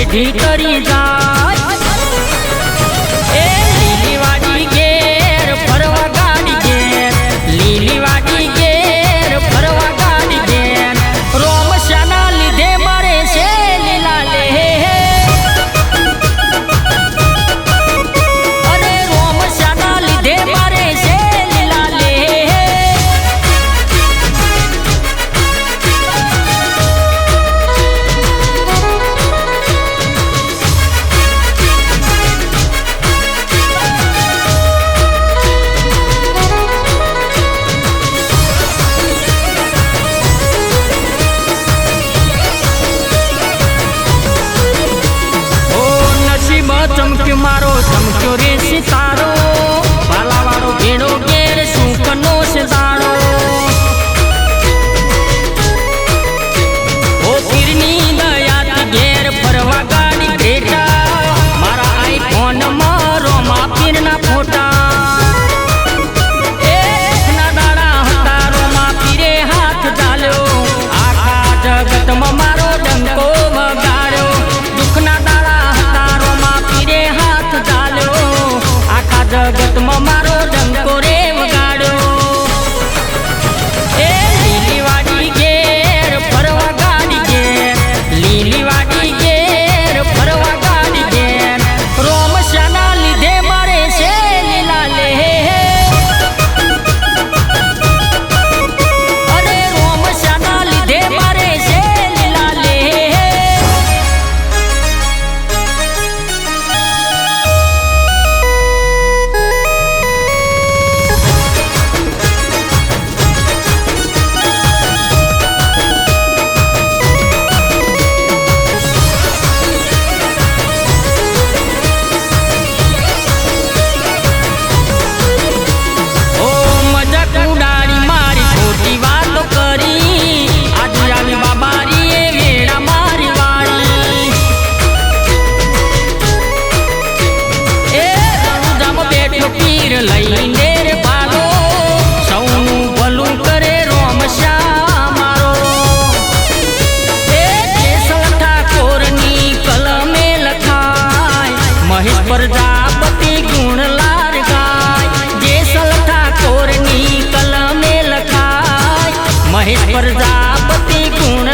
પેઢી કરી જાય એ લીલીવાડી ઘેર ફરવા ગાડી ઘેર લીલીવાડી ઘેર ફરવા ગાડી ઘેર રોમ શાના લીધે મારે છે લીલા લે અરે રોમ શાના લીધે મારે છે લીલા લે ચમક્યો મારો ચમક્યો રે સિતારો પાલાવાળો ભેડો ઘેર સુખનો સિતારો ઓ પીરની દયાત ઘેર ફરવા ગાડી ભેટા મારા આઈફોનમાં રોમા પીરના ફોટા ના દાડા હતા રોમા પીરે હાથ ચાલ્યો આખા જગતમાં મારો ડંકો વગાડ્યો દુઃખના દાડા હતા રોમા પીરે હાથ ચાલ્યો આખા જગતમાં મારો ડંકો રે વગાડ્યો એ લીલીવાડી ઘેર ફરવા ગાડી ઘેર લીલીવાડી ઘેર ફરવા ગાડી ઘેર રોમ શાના લીધે મારે છે લીલા લે અરે રોમ શાના લીધે મારે છે લીલા લે ઓ મજાક ઉડાડી મારી ખોટી વાતો કરી આજે આવી બાબારી એ વેડા મારી વાળી એ રણુજામાં બેઠો પીર લઈને રે ભાલો સૌનું ભલું કરે રોમ શ્યા મારો એ કેશવ ઠાકોરની કલમે લખાય મહેશ પ્રજાપતિ ગુણ લાર ગાય જેસલ ઠાકોરની કલમે લખાય મહેશ પ્રજાપતિ ગુણ